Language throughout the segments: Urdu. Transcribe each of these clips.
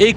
1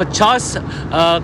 50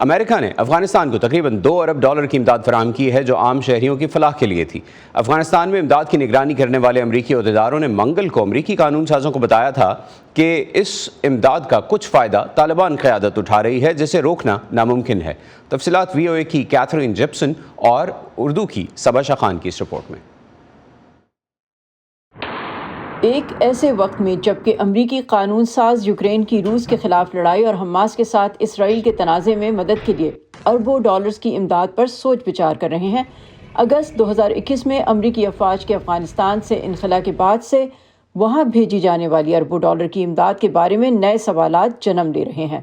امریکہ نے افغانستان کو تقریباً $2 ارب کی امداد فراہم کی ہے جو عام شہریوں کی فلاح کے لیے تھی۔ افغانستان میں امداد کی نگرانی کرنے والے امریکی عہدیداروں نے منگل کو امریکی قانون سازوں کو بتایا تھا کہ اس امداد کا کچھ فائدہ طالبان قیادت اٹھا رہی ہے جسے روکنا ناممکن ہے۔ تفصیلات VOA کی کیتھرین جپسن اور اردو کی صبا شاہ خان کی اس رپورٹ میں۔ ایک ایسے وقت میں جبکہ امریکی قانون ساز یوکرین کی روس کے خلاف لڑائی اور حماس کے ساتھ اسرائیل کے تنازع میں مدد کے لیے اربوں ڈالرز کی امداد پر سوچ بچار کر رہے ہیں، اگست 2021 میں امریکی افواج کے افغانستان سے انخلا کے بعد سے وہاں بھیجی جانے والی اربوں ڈالر کی امداد کے بارے میں نئے سوالات جنم لے رہے ہیں۔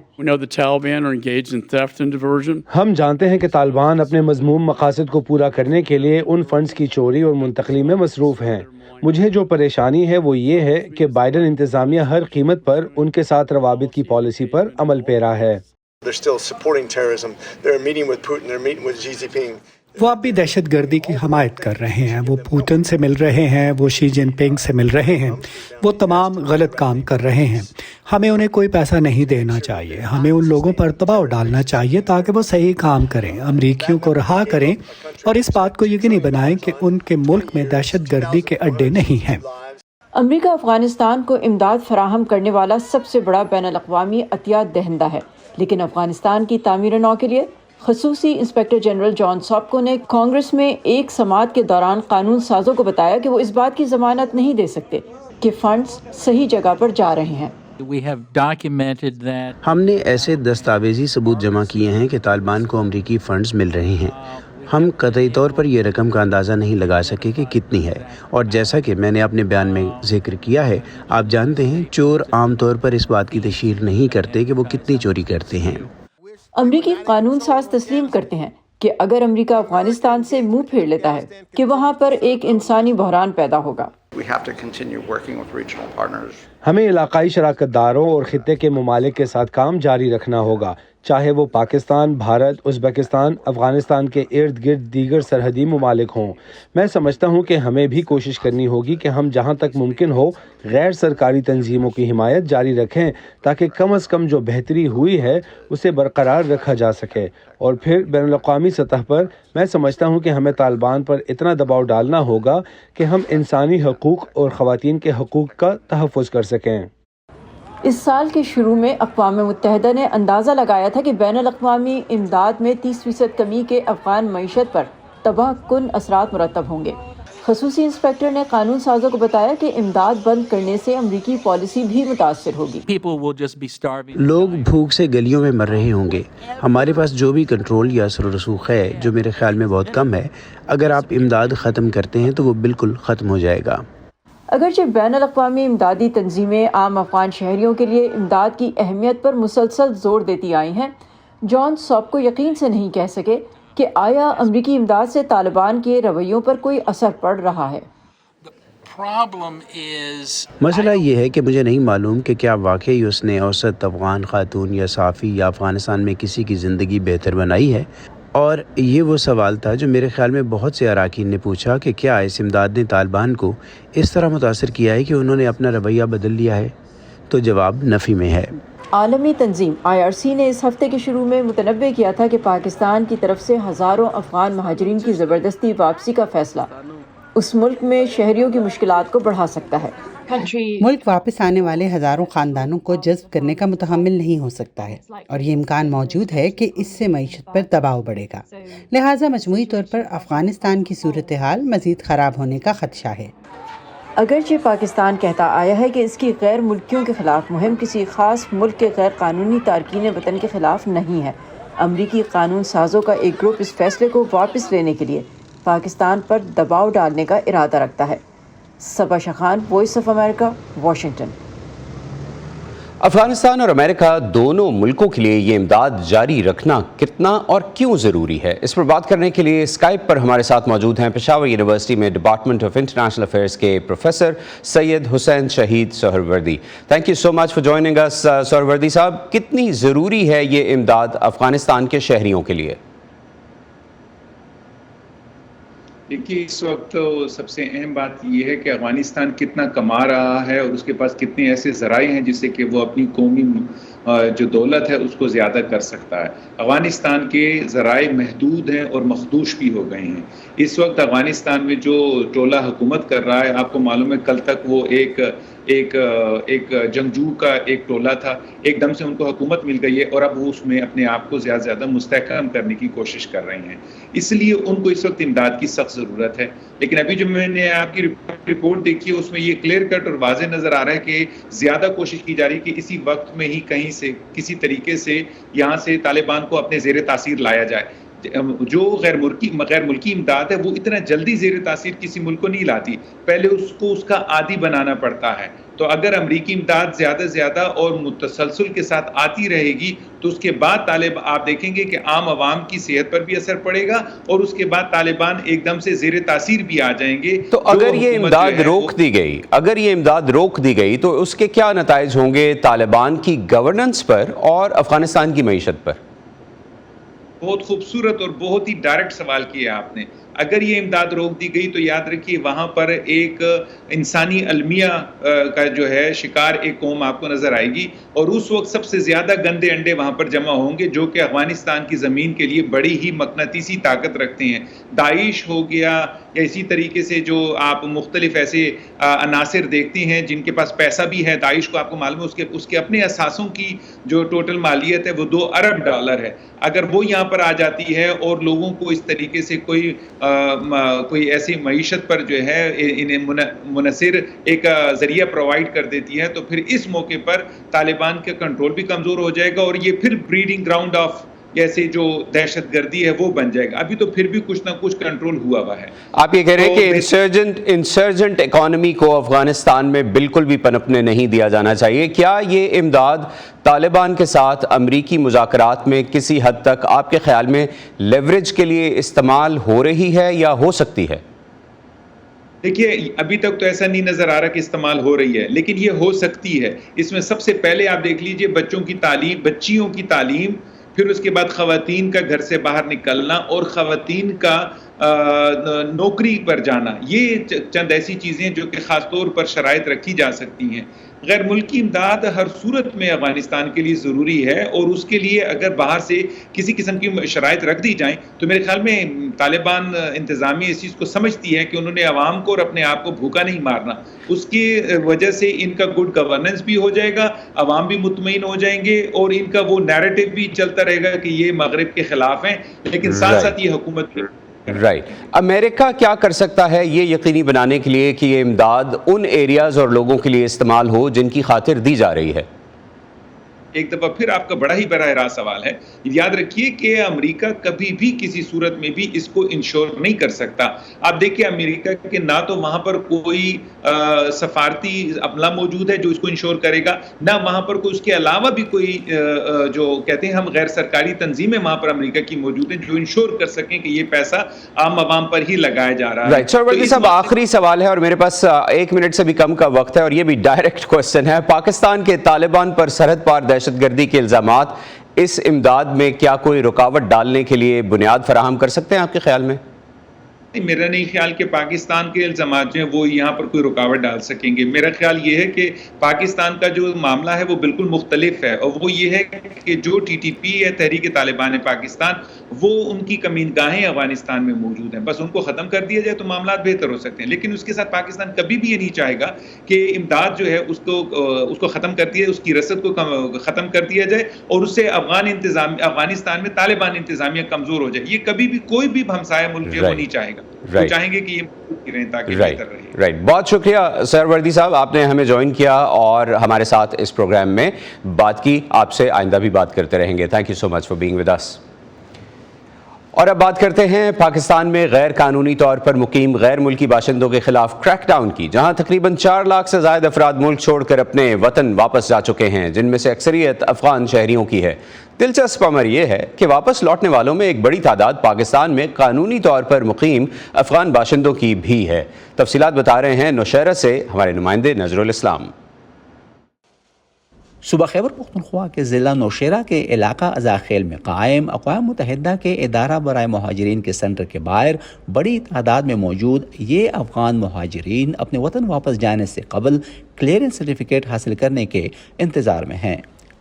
ہم جانتے ہیں کہ طالبان اپنے مذموم مقاصد کو پورا کرنے کے لیے ان فنڈز کی چوری اور منتقلی میں مصروف ہیں۔ مجھے جو پریشانی ہے وہ یہ ہے کہ بائیڈن انتظامیہ ہر قیمت پر ان کے ساتھ روابط کی پالیسی پر عمل پیرا ہے۔ وہ اب بھی دہشت گردی کی حمایت کر رہے ہیں، وہ پوتن سے مل رہے ہیں، وہ شی جن پنگ سے مل رہے ہیں، وہ تمام غلط کام کر رہے ہیں۔ ہمیں انہیں کوئی پیسہ نہیں دینا چاہیے، ہمیں ان لوگوں پر دباؤ ڈالنا چاہیے تاکہ وہ صحیح کام کریں، امریکیوں کو رہا کریں اور اس بات کو یقینی بنائیں کہ ان کے ملک میں دہشت گردی کے اڈے نہیں ہیں۔ امریکہ افغانستان کو امداد فراہم کرنے والا سب سے بڑا بین الاقوامی عطیات دہندہ ہے، لیکن افغانستان کی تعمیر نو کے لیے خصوصی انسپکٹر جنرل جان ساپکو نے کانگریس میں ایک سماعت کے دوران قانون سازوں کو بتایا کہ وہ اس بات کی ضمانت نہیں دے سکتے کہ فنڈز صحیح جگہ پر جا رہے ہیں۔ ہم نے ایسے دستاویزی ثبوت جمع کیے ہیں کہ طالبان کو امریکی فنڈز مل رہے ہیں۔ ہم قطعی طور پر یہ رقم کا اندازہ نہیں لگا سکے کہ کتنی ہے، اور جیسا کہ میں نے اپنے بیان میں ذکر کیا ہے، آپ جانتے ہیں چور عام طور پر اس بات کی تشہیر نہیں کرتے کہ وہ کتنی چوری کرتے ہیں۔ امریکی قانون ساز تسلیم کرتے ہیں کہ اگر امریکہ افغانستان سے منہ پھیر لیتا ہے کہ وہاں پر ایک انسانی بحران پیدا ہوگا۔ ہمیں علاقائی شراکت داروں اور خطے کے ممالک کے ساتھ کام جاری رکھنا ہوگا، چاہے وہ پاکستان، بھارت، ازبکستان، افغانستان کے ارد گرد دیگر سرحدی ممالک ہوں۔ میں سمجھتا ہوں کہ ہمیں بھی کوشش کرنی ہوگی کہ ہم جہاں تک ممکن ہو غیر سرکاری تنظیموں کی حمایت جاری رکھیں تاکہ کم از کم جو بہتری ہوئی ہے اسے برقرار رکھا جا سکے۔ اور پھر بین الاقوامی سطح پر میں سمجھتا ہوں کہ ہمیں طالبان پر اتنا دباؤ ڈالنا ہوگا کہ ہم انسانی حقوق اور خواتین کے حقوق کا تحفظ کر سکیں۔ اس سال کے شروع میں اقوام متحدہ نے اندازہ لگایا تھا کہ بین الاقوامی امداد میں 30% کمی کے افغان معیشت پر تباہ کن اثرات مرتب ہوں گے۔ خصوصی انسپکٹر نے قانون سازوں کو بتایا کہ امداد بند کرنے سے امریکی پالیسی بھی متاثر ہوگی۔ لوگ بھوک سے گلیوں میں مر رہے ہوں گے۔ ہمارے پاس جو بھی کنٹرول یا اثر و رسوخ ہے، جو میرے خیال میں بہت کم ہے، اگر آپ امداد ختم کرتے ہیں تو وہ بالکل ختم ہو جائے گا۔ اگرچہ بین الاقوامی امدادی تنظیمیں عام افغان شہریوں کے لیے امداد کی اہمیت پر مسلسل زور دیتی آئی ہیں، جان ساپکو یقین سے نہیں کہہ سکے کہ آیا امریکی امداد سے طالبان کے رویوں پر کوئی اثر پڑ رہا ہے۔ مسئلہ یہ ہے کہ مجھے نہیں معلوم کہ کیا واقعی اس نے اوسط افغان خاتون یا صحافی یا افغانستان میں کسی کی زندگی بہتر بنائی ہے، اور یہ وہ سوال تھا جو میرے خیال میں بہت سے اراکین نے پوچھا کہ کیا اس امداد نے طالبان کو اس طرح متاثر کیا ہے کہ انہوں نے اپنا رویہ بدل لیا ہے؟ تو جواب نفی میں ہے۔ عالمی تنظیم IRC نے اس ہفتے کے شروع میں متنبہ کیا تھا کہ پاکستان کی طرف سے ہزاروں افغان مہاجرین کی زبردستی واپسی کا فیصلہ اس ملک میں شہریوں کی مشکلات کو بڑھا سکتا ہے۔ ملک واپس آنے والے ہزاروں خاندانوں کو جذب کرنے کا متحمل نہیں ہو سکتا ہے، اور یہ امکان موجود ہے کہ اس سے معیشت پر دباؤ بڑھے گا، لہٰذا مجموعی طور پر افغانستان کی صورتحال مزید خراب ہونے کا خدشہ ہے۔ اگرچہ پاکستان کہتا آیا ہے کہ اس کی غیر ملکیوں کے خلاف مہم کسی خاص ملک کے غیر قانونی تارکین وطن کے خلاف نہیں ہے، امریکی قانون سازوں کا ایک گروپ اس فیصلے کو واپس لینے کے لیے پاکستان پر دباؤ ڈالنے کا ارادہ رکھتا ہے۔ Saba Shah Khan, Voice of America, Washington. Afghanistan اور امریکہ دونوں ملکوں کے لیے یہ امداد جاری رکھنا کتنا اور کیوں ضروری ہے، اس پر بات کرنے کے لیے اسکائپ پر ہمارے ساتھ موجود ہیں پشاور یونیورسٹی میں ڈپارٹمنٹ آف انٹرنیشنل افیئرز کے professor Syed Hussain Shaheed Suhrawardy. Thank you so much for joining اس سہروردی صاحب۔ کتنی ضروری ہے یہ امداد افغانستان کے شہریوں کے لیے؟ دیکھیے، اس وقت سب سے اہم بات یہ ہے کہ افغانستان کتنا کما رہا ہے اور اس کے پاس کتنے ایسے ذرائع ہیں جس سے کہ وہ اپنی قومی جو دولت ہے اس کو زیادہ کر سکتا ہے. افغانستان کے ذرائع محدود ہیں اور مخدوش بھی ہو گئے ہیں. اس وقت افغانستان میں جو ٹولہ حکومت کر رہا ہے، آپ کو معلوم ہے کل تک وہ ایک جنگجو کا ایک ٹولہ تھا، ایک دم سے ان کو حکومت مل گئی ہے اور اب وہ اس میں اپنے آپ کو زیادہ سے زیادہ مستحکم کرنے کی کوشش کر رہے ہیں. اس لیے ان کو اس وقت امداد کی سخت ضرورت ہے. لیکن ابھی جو میں نے آپ کی رپورٹ دیکھی ہے اس میں یہ کلیئر کٹ اور واضح نظر آ رہا ہے کہ زیادہ کوشش کی جا رہی ہے کہ اسی وقت میں ہی کہیں سے کسی طریقے سے یہاں سے طالبان کو اپنے زیر تاثیر لایا جائے. جو غیر ملکی امداد ہے وہ اتنا جلدی زیر تاثیر کسی ملک کو نہیں لاتی، پہلے اس کو اس کا عادی بنانا پڑتا ہے. تو اگر امریکی امداد زیادہ سے زیادہ اور متسلسل کے ساتھ آتی رہے گی تو اس کے بعد آپ دیکھیں گے کہ عام عوام کی صحت پر بھی اثر پڑے گا اور اس کے بعد طالبان ایک دم سے زیر تاثیر بھی آ جائیں گے. تو اگر یہ امداد روک دی گئی تو اس کے کیا نتائج ہوں گے طالبان کی گورننس پر اور افغانستان کی معیشت پر؟ بہت خوبصورت اور بہت ہی ڈائریکٹ سوال کیا آپ نے. اگر یہ امداد روک دی گئی تو یاد رکھیے وہاں پر ایک انسانی المیہ کا جو ہے شکار ایک قوم آپ کو نظر آئے گی اور اس وقت سب سے زیادہ گندے انڈے وہاں پر جمع ہوں گے جو کہ افغانستان کی زمین کے لیے بڑی ہی مقناطیسی طاقت رکھتے ہیں. داعش ہو گیا یا اسی طریقے سے جو آپ مختلف ایسے عناصر دیکھتے ہیں جن کے پاس پیسہ بھی ہے. داعش کو آپ کو معلوم ہے اس کے اپنے اثاثوں کی جو ٹوٹل مالیت ہے وہ $2 ارب ہے. اگر وہ یہاں پر آ جاتی ہے اور لوگوں کو اس طریقے سے کوئی ایسی معیشت پر جو ہے انہیں منحصر ایک ذریعہ پرووائڈ کر دیتی ہے تو پھر اس موقع پر طالبان کا کنٹرول بھی کمزور ہو جائے گا اور یہ پھر بریڈنگ گراؤنڈ آف جیسے جو دہشت گردی ہے وہ بن جائے گا. ابھی تو پھر بھی کچھ نہ کچھ کنٹرول ہوا ہے. آپ یہ کہہ رہے ہیں کہ انسرجنٹ اکانومی کو افغانستان میں بالکل بھی پنپنے نہیں دیا جانا چاہیے. کیا یہ امداد طالبان کے ساتھ امریکی مذاکرات میں کسی حد تک آپ کے خیال میں لیوریج کے لیے استعمال ہو رہی ہے یا ہو سکتی ہے؟ دیکھیے ابھی تک تو ایسا نہیں نظر آ رہا کہ استعمال ہو رہی ہے لیکن یہ ہو سکتی ہے. اس میں سب سے پہلے آپ دیکھ لیجئے بچیوں کی تعلیم، پھر اس کے بعد خواتین کا گھر سے باہر نکلنا اور خواتین کا نوکری پر جانا، یہ چند ایسی چیزیں جو کہ خاص طور پر شرائط رکھی جا سکتی ہیں. غیر ملکی امداد ہر صورت میں افغانستان کے لیے ضروری ہے اور اس کے لیے اگر باہر سے کسی قسم کی شرائط رکھ دی جائیں تو میرے خیال میں طالبان انتظامیہ اس چیز کو سمجھتی ہے کہ انہوں نے عوام کو اور اپنے آپ کو بھوکا نہیں مارنا. اس کی وجہ سے ان کا گڈ گورننس بھی ہو جائے گا، عوام بھی مطمئن ہو جائیں گے اور ان کا وہ نیریٹو بھی چلتا رہے گا کہ یہ مغرب کے خلاف ہیں لیکن ساتھ ساتھ یہ حکومت بھی. امریکہ کیا کر سکتا ہے یہ یقینی بنانے کے لیے کہ یہ امداد ان ایریاز اور لوگوں کے لیے استعمال ہو جن کی خاطر دی جا رہی ہے؟ ایک دفعہ پھر آپ کا بڑا ہی براہ راست سوال ہے. یاد رکھیے کہ امریکہ کبھی بھی کسی صورت میں بھی اس کو انشور نہیں کر سکتا. آپ دیکھیں امریکہ کے نہ تو وہاں پر کوئی سفارتی عملہ موجود ہے جو اس کو انشور کرے گا، نہ وہاں پر کوئی اس کے علاوہ بھی کوئی جو کہتے ہیں ہم غیر سرکاری تنظیمیں وہاں پر امریکہ کی موجود ہیں جو انشور کر سکیں کہ یہ پیسہ عام عوام پر ہی لگایا جا رہا ہے. سر وردی صاحب آخری سوال ہے اور میرے پاس 1 منٹ سے بھی کم کا وقت ہے اور یہ بھی ڈائریکٹ کوسچن ہے. پاکستان کے طالبان پر سرحد پار دہشت گردی کے الزامات اس امداد میں کیا کوئی رکاوٹ ڈالنے کے لیے بنیاد فراہم کر سکتے ہیں آپ کے خیال میں؟ میرا نہیں خیال کہ پاکستان کے الزامات جو ہیں وہ یہاں پر کوئی رکاوٹ ڈال سکیں گے. میرا خیال یہ ہے کہ پاکستان کا جو معاملہ ہے وہ بالکل مختلف ہے اور وہ یہ ہے کہ جو ٹی ٹی پی ہے تحریک طالبان پاکستان وہ ان کی کمین گاہیں افغانستان میں موجود ہیں، بس ان کو ختم کر دیا جائے تو معاملات بہتر ہو سکتے ہیں. لیکن اس کے ساتھ پاکستان کبھی بھی یہ نہیں چاہے گا کہ امداد جو ہے اس کو ختم کر دیا، اس کی رسد کو ختم کر دیا جائے اور اس سے افغانستان میں طالبان انتظامیہ کمزور ہو جائے. یہ کبھی بھی کوئی بھی ہمسایہ ملک جو ہے وہ نہیں چاہیں گا. وہ چاہیں گے کہ یہ رہیں تاکہ بہتر رہے. بہت شکریہ سر وردی صاحب، آپ نے ہمیں جوائن کیا اور ہمارے ساتھ اس پروگرام میں بات کی. آپ سے آئندہ بھی بات کرتے رہیں گے. Thank you so much for being with us. اور اب بات کرتے ہیں پاکستان میں غیر قانونی طور پر مقیم غیر ملکی باشندوں کے خلاف کریک ڈاؤن کی، جہاں تقریباً 4 لاکھ سے زائد افراد ملک چھوڑ کر اپنے وطن واپس جا چکے ہیں، جن میں سے اکثریت افغان شہریوں کی ہے. دلچسپ امر یہ ہے کہ واپس لوٹنے والوں میں ایک بڑی تعداد پاکستان میں قانونی طور پر مقیم افغان باشندوں کی بھی ہے. تفصیلات بتا رہے ہیں نوشہرہ سے ہمارے نمائندے نظر الاسلام. صوبہ خیبر پختونخوا کے ضلع نوشہرہ کے علاقہ ازاخیل میں قائم اقوام متحدہ کے ادارہ برائے مہاجرین کے سینٹر کے باہر بڑی تعداد میں موجود یہ افغان مہاجرین اپنے وطن واپس جانے سے قبل کلیئرنس سرٹیفکیٹ حاصل کرنے کے انتظار میں ہیں.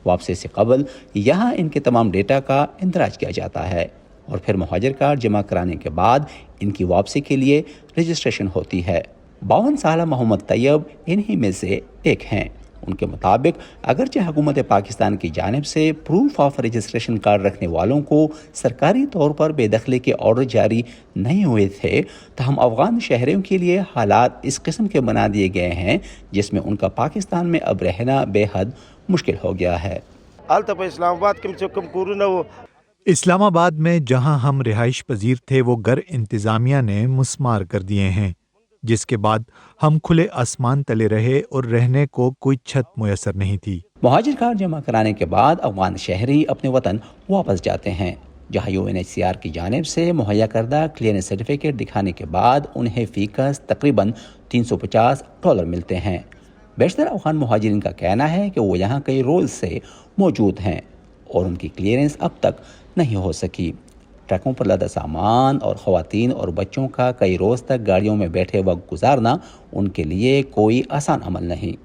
واپسی سے قبل یہاں ان کے تمام ڈیٹا کا اندراج کیا جاتا ہے اور پھر مہاجر کارڈ جمع کرانے کے بعد ان کی واپسی کے لیے رجسٹریشن ہوتی ہے۔ 52 سالہ محمد طیب انہی میں سے ایک ہیں۔ ان کے مطابق اگرچہ حکومت پاکستان کی جانب سے پروف آف رجسٹریشن کارڈ رکھنے والوں کو سرکاری طور پر بے دخلی کے آرڈر جاری نہیں ہوئے تھے، تاہم افغان شہریوں کے لیے حالات اس قسم کے بنا دیے گئے ہیں جس میں ان کا پاکستان میں اب رہنا بے حد مشکل ہو گیا ہے۔ اسلام آباد میں جہاں ہم رہائش پذیر تھے وہ گھر انتظامیہ نے مسمار کر دیے ہیں، جس کے بعد ہم کھلے آسمان تلے رہے اور رہنے کو کوئی چھت میسر نہیں تھی۔ مہاجر کارڈ جمع کرانے کے بعد افغان شہری اپنے وطن واپس جاتے ہیں، جہاں UNHCR کی جانب سے مہیا کردہ کلیئرنس سرٹیفکیٹ دکھانے کے بعد انہیں فی کس تقریباً $350 ملتے ہیں۔ بیشتر افغان مہاجرین کا کہنا ہے کہ وہ یہاں کئی روز سے موجود ہیں اور ان کی کلیئرنس اب تک نہیں ہو سکی۔ ٹرکوں پر لدا سامان اور خواتین اور بچوں کا کئی روز تک گاڑیوں میں بیٹھے وقت گزارنا ان کے لیے کوئی آسان عمل نہیں۔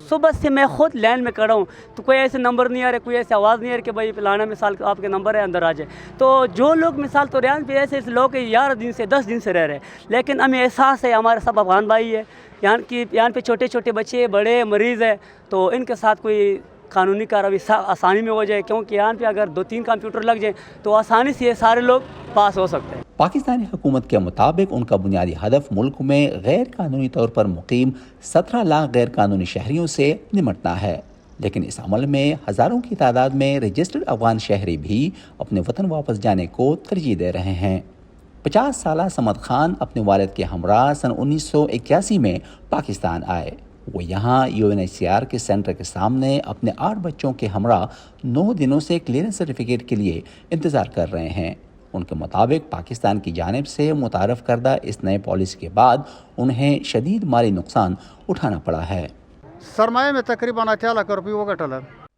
صبح سے میں خود لائن میں کھڑا ہوں تو کوئی ایسے نمبر نہیں آ رہے، کوئی ایسی آواز نہیں آ رہی کہ بھائی فلانا مثال آپ کے نمبر ہے اندر آ جائے۔ تو جو لوگ مثال تو ریان پہ ایسے لوگ 11 دن سے 10 دن سے رہ رہے ہیں، لیکن ہمیں احساس ہے ہمارے سب افغان بھائی ہے، یہاں پہ چھوٹے چھوٹے بچے بڑے مریض ہیں، تو ان کے ساتھ کوئی قانونی کارروائی آسانی میں ہو جائے، کیونکہ یہاں پہ اگر 2-3 کمپیوٹر لگ جائیں تو آسانی سے یہ سارے لوگ پاس ہو سکتے ہیں۔ پاکستانی حکومت کے مطابق ان کا بنیادی ہدف ملک میں غیر قانونی طور پر مقیم 17 لاکھ غیر قانونی شہریوں سے نمٹنا ہے، لیکن اس عمل میں ہزاروں کی تعداد میں رجسٹرڈ افغان شہری بھی اپنے وطن واپس جانے کو ترجیح دے رہے ہیں۔ 50 سالہ صمد خان اپنے والد کے ہمراہ سن 1981 میں پاکستان آئے۔ وہ یہاں UNHCR کے سینٹر کے سامنے اپنے 8 بچوں کے ہمراہ 9 دنوں سے کلیئرنس سرٹیفکیٹ کے لیے انتظار کر رہے ہیں۔ ان کے مطابق پاکستان کی جانب سے متعارف کردہ اس نئے پالیسی کے بعد انہیں شدید مالی نقصان اٹھانا پڑا ہے۔ سرمایہ میں تقریباً 8 لاکھ روپے وگٹل۔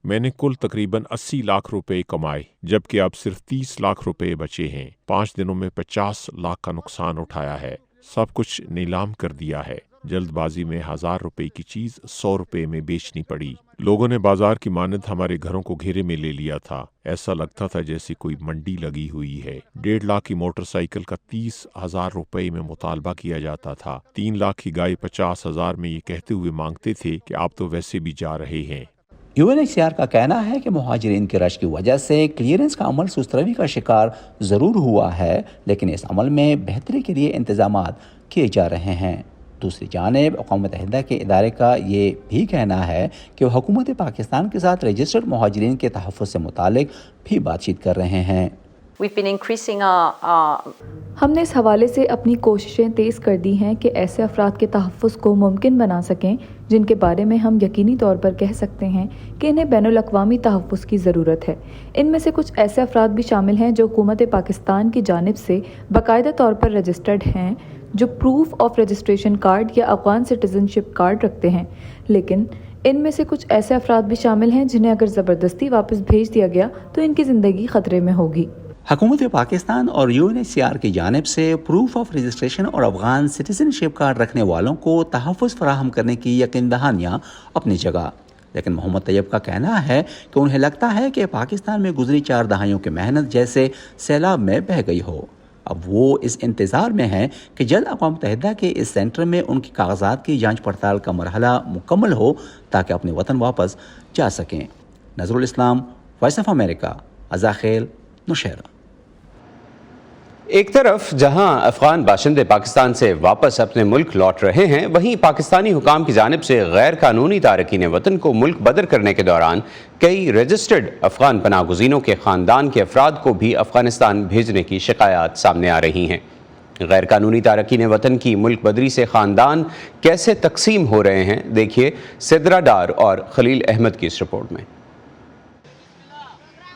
میں نے کل تقریباً 80 لاکھ روپے کمائے، جبکہ اب صرف 30 لاکھ روپے بچے ہیں۔ 5 دنوں میں 50 لاکھ کا نقصان اٹھایا ہے۔ سب کچھ نیلام کر دیا ہے۔ جلد بازی میں 1000 روپے کی چیز 100 روپے میں بیچنی پڑی۔ لوگوں نے بازار کی مانند ہمارے گھروں کو گھیرے میں لے لیا تھا۔ ایسا لگتا تھا جیسے کوئی منڈی لگی ہوئی ہے۔ 1.5 لاکھ کی موٹر سائیکل کا 30,000 روپے میں مطالبہ کیا جاتا تھا۔ 3 لاکھ کی گائے 50,000 میں یہ کہتے ہوئے مانگتے تھے کہ آپ تو ویسے بھی جا رہے ہیں۔ UNHCR کا کہنا ہے کہ مہاجرین کے رش کی وجہ سے کلیئرنس کا عمل سست روی کا شکار ضرور ہوا ہے، لیکن اس عمل میں بہتری کے لیے انتظامات کیے جا رہے ہیں۔ دوسری جانب اقوام متحدہ کے ادارے کا یہ بھی کہنا ہے کہ وہ حکومت پاکستان کے ساتھ رجسٹرڈ مہاجرین کے تحفظ سے متعلق بھی بات چیت کر رہے ہیں۔ ہم نے اس حوالے سے اپنی کوششیں تیز کر دی ہیں کہ ایسے افراد کے تحفظ کو ممکن بنا سکیں جن کے بارے میں ہم یقینی طور پر کہہ سکتے ہیں کہ انہیں بین الاقوامی تحفظ کی ضرورت ہے۔ ان میں سے کچھ ایسے افراد بھی شامل ہیں جو حکومت پاکستان کی جانب سے باقاعدہ طور پر رجسٹرڈ ہیں، جو پروف آف رجسٹریشن کارڈ یا افغان سٹیزن شپ کارڈ رکھتے ہیں، لیکن ان میں سے کچھ ایسے افراد بھی شامل ہیں جنہیں اگر زبردستی واپس بھیج دیا گیا تو ان کی زندگی خطرے میں ہوگی۔ حکومت پاکستان اور UNHCR کی جانب سے پروف آف رجسٹریشن اور افغان سٹیزن شپ کارڈ رکھنے والوں کو تحفظ فراہم کرنے کی یقین دہانیاں اپنی جگہ، لیکن محمد طیب کا کہنا ہے کہ انہیں لگتا ہے کہ پاکستان میں گزری 4 دہائیوں کی محنت جیسے سیلاب میں بہہ گئی ہو۔ اب وہ اس انتظار میں ہیں کہ جلد اقوام متحدہ کے اس سینٹر میں ان کی کاغذات کی جانچ پڑتال کا مرحلہ مکمل ہو تاکہ اپنے وطن واپس جا سکیں۔ نظر الاسلام، وائس آف امریکہ، عزاخیل، نوشہرہ۔ ایک طرف جہاں افغان باشندے پاکستان سے واپس اپنے ملک لوٹ رہے ہیں، وہیں پاکستانی حکام کی جانب سے غیر قانونی تارکین وطن کو ملک بدر کرنے کے دوران کئی رجسٹرڈ افغان پناہ گزینوں کے خاندان کے افراد کو بھی افغانستان بھیجنے کی شکایات سامنے آ رہی ہیں۔ غیر قانونی تارکین وطن کی ملک بدری سے خاندان کیسے تقسیم ہو رہے ہیں، دیکھیے سدرا ڈار اور خلیل احمد کی اس رپورٹ میں۔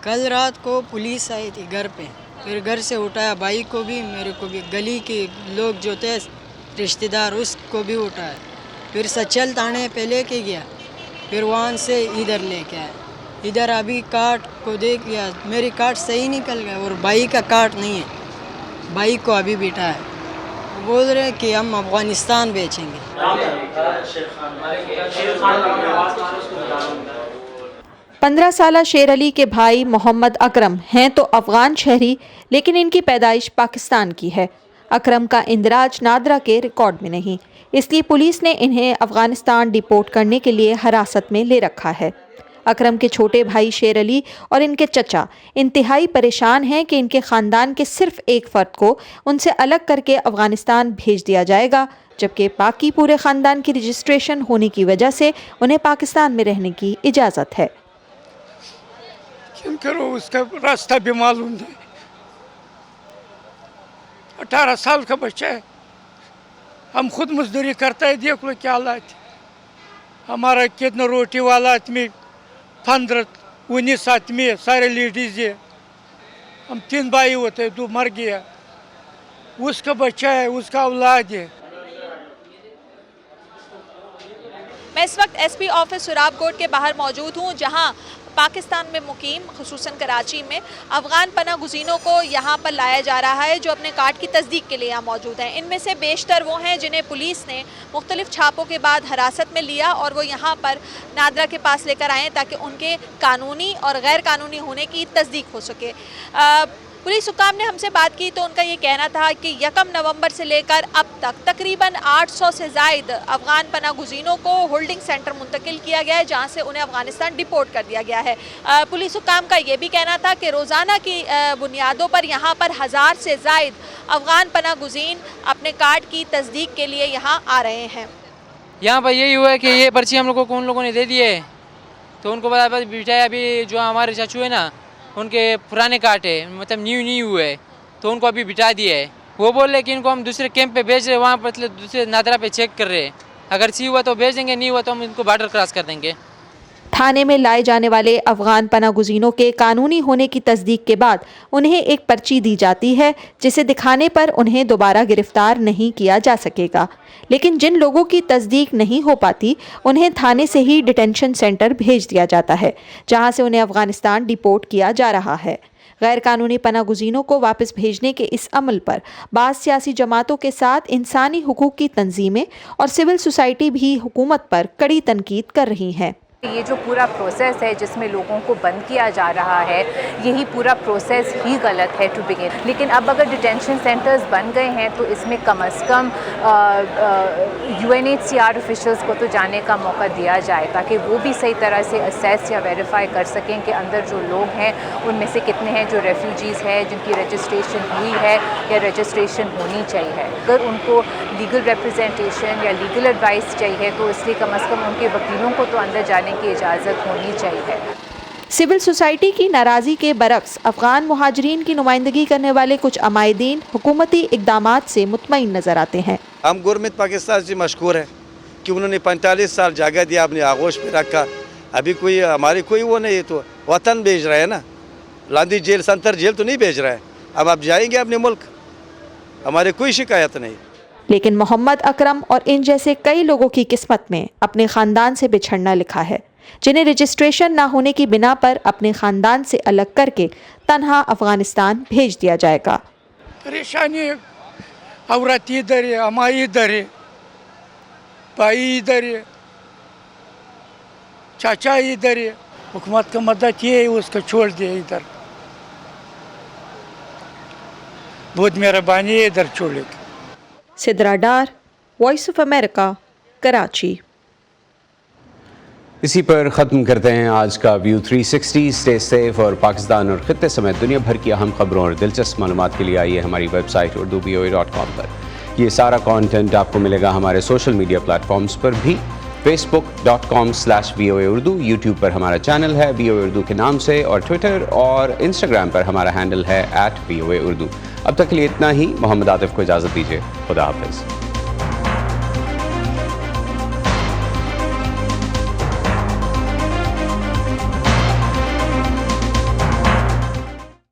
کل رات کو پولیس آئی تھی گھر پہ، پھر گھر سے اٹھایا بھائی کو بھی، میرے کو بھی، گلی کے لوگ جو تھے رشتہ دار اس کو بھی اٹھایا، پھر سچل تھانے پہ لے کے گیا، پھر وہاں سے ادھر لے کے آیا۔ ادھر ابھی کارڈ کو دیکھ لیا، میری کارڈ صحیح نکل گیا اور بھائی کا کارڈ نہیں ہے، بھائی کو ابھی بٹھا ہے، بول رہے کہ ہم افغانستان بیچیں گے۔ 15 سالہ شیر علی کے بھائی محمد اکرم ہیں تو افغان شہری، لیکن ان کی پیدائش پاکستان کی ہے۔ اکرم کا اندراج نادرا کے ریکارڈ میں نہیں، اس لیے پولیس نے انہیں افغانستان ڈیپورٹ کرنے کے لیے حراست میں لے رکھا ہے۔ اکرم کے چھوٹے بھائی شیر علی اور ان کے چچا انتہائی پریشان ہیں کہ ان کے خاندان کے صرف ایک فرد کو ان سے الگ کر کے افغانستان بھیج دیا جائے گا، جبکہ باقی پورے خاندان کی رجسٹریشن ہونے کی وجہ سے انہیں پاکستان میں رہنے کی اجازت ہے۔ کرو اس کا راستہ بھی معلوم ہے، 18 سال کا بچہ ہے، ہم خود مزدوری کرتا ہے، دیکھ لو کیا حالات، ہمارا کتنا روٹی والا آدمی 15-19 آدمی ہے، سارے لیڈیز ہے، ہم 3 بھائی ہوتے ہیں، 2 مر گیا، اس کا بچہ ہے، اس کا اولاد ہے۔ میں اس وقت ایس پی آفس سراب کوٹ کے باہر موجود ہوں، جہاں پاکستان میں مقیم خصوصاً کراچی میں افغان پناہ گزینوں کو یہاں پر لایا جا رہا ہے جو اپنے کارڈ کی تصدیق کے لیے یہاں موجود ہیں۔ ان میں سے بیشتر وہ ہیں جنہیں پولیس نے مختلف چھاپوں کے بعد حراست میں لیا اور وہ یہاں پر نادرا کے پاس لے کر آئے تاکہ ان کے قانونی اور غیر قانونی ہونے کی تصدیق ہو سکے۔ پولیس حکام نے ہم سے بات کی تو ان کا یہ کہنا تھا کہ 1 نومبر سے لے کر اب تک تقریباً 800 سے زائد افغان پناہ گزینوں کو ہولڈنگ سینٹر منتقل کیا گیا ہے جہاں سے انہیں افغانستان ڈیپورٹ کر دیا گیا ہے۔ پولیس حکام کا یہ بھی کہنا تھا کہ روزانہ کی بنیادوں پر یہاں پر 1000 سے زائد افغان پناہ گزین اپنے کارڈ کی تصدیق کے لیے یہاں آ رہے ہیں۔ یہاں پر یہی ہوا ہے کہ یہ پرچی ہم لوگوں کو ان لوگوں نے دے دی ہے، تو ان کو بٹھایا، ابھی جو ہمارے چاچو ہے نا ان کے پرانے کارڈ ہے، مطلب نیو ہوئے، تو ان کو ابھی بٹھا دیا ہے۔ وہ بول رہے کہ ان کو ہم دوسرے کیمپ پہ بھیج رہے، وہاں پر دوسرے نادرا پہ چیک کر رہے، اگر سی ہوا تو بھیج دیں گے، نہیں ہوا تو ہم ان کو بارڈر کراس کر دیں گے۔ تھانے میں لائے جانے والے افغان پناہ گزینوں کے قانونی ہونے کی تصدیق کے بعد انہیں ایک پرچی دی جاتی ہے جسے دکھانے پر انہیں دوبارہ گرفتار نہیں کیا جا سکے گا، لیکن جن لوگوں کی تصدیق نہیں ہو پاتی انہیں تھانے سے ہی ڈیٹینشن سینٹر بھیج دیا جاتا ہے جہاں سے انہیں افغانستان ڈیپورٹ کیا جا رہا ہے۔ غیر قانونی پناہ گزینوں کو واپس بھیجنے کے اس عمل پر بعض سیاسی جماعتوں کے ساتھ انسانی حقوق کی تنظیمیں اور سول سوسائٹی بھی حکومت پر کڑی تنقید کر رہی ہیں۔ یہ جو پورا پروسیس ہے جس میں لوگوں کو بند کیا جا رہا ہے، یہی پورا پروسیس ہی غلط ہے ٹو بگن۔ لیکن اب اگر ڈیٹینشن سینٹرز بن گئے ہیں تو اس میں کم از کم UNHCR آفیشلز کو تو جانے کا موقع دیا جائے تاکہ وہ بھی صحیح طرح سے اسیس یا ویریفائی کر سکیں کہ اندر جو لوگ ہیں ان میں سے کتنے ہیں جو ریفیوجیز ہیں جن کی رجسٹریشن ہوئی ہے یا رجسٹریشن ہونی چاہیے۔ اگر ان کو لیگل ریپرزینٹیشن یا لیگل ایڈوائس چاہیے تو اس لیے کم از کم ان کے وکیلوں کو تو اندر جانے کی اجازت ہونی چاہیے۔ سول سوسائٹی کی ناراضی کے برعکس افغان مہاجرین کی نمائندگی کرنے والے کچھ عمائدین حکومتی اقدامات سے مطمئن نظر آتے ہیں۔ ہم گورنمنٹ پاکستان سے مشکور ہے کہ انہوں نے 45 سال جگہ دیا، اپنے آغوش پہ رکھا، ابھی کوئی ہماری کوئی وہ نہیں ہے تو وطن بھیج رہے ہیں نا، لاندھی جیل سنتر جیل تو نہیں بھیج رہا ہے، اب آپ جائیں گے اپنے ملک، ہمارے کوئی شکایت نہیں۔ لیکن محمد اکرم اور ان جیسے کئی لوگوں کی قسمت میں اپنے خاندان سے بچھڑنا لکھا ہے، جنہیں رجسٹریشن نہ ہونے کی بنا پر اپنے خاندان سے الگ کر کے تنہا افغانستان بھیج دیا جائے گا۔ پریشانی عورت ادھر ہے، امائی ادھر ہے، بھائی ادھر ہے، چاچا ادھر ہے، حکومت کا مدد یہ ہے اس کو چھوڑ دیا ادھر، بہت مہربانی ہے ادھر چھوڑے گا۔ Sidra Dar, Voice of America, Karachi. اسی پر ختم کرتے ہیں آج کا ویو 360۔ اسٹے سیف اور پاکستان اور خطے سمیت دنیا بھر کی اہم خبروں اور دلچسپ معلومات کے لیے آئیے ہماری ویب سائٹ urduvoa.com پر۔ یہ سارا کانٹینٹ آپ کو ملے گا ہمارے سوشل میڈیا پلیٹ فارمز پر بھی، facebook.com/VOA Urdu، یوٹیوب پر ہمارا چینل ہے VOA Urdu کے نام سے، اور ٹویٹر اور انسٹاگرام پر ہمارا ہینڈل ہے @VOA Urdu۔ اب تک کے لیے اتنا ہی، محمد عاطف کو اجازت دیجیے، خدا حافظ۔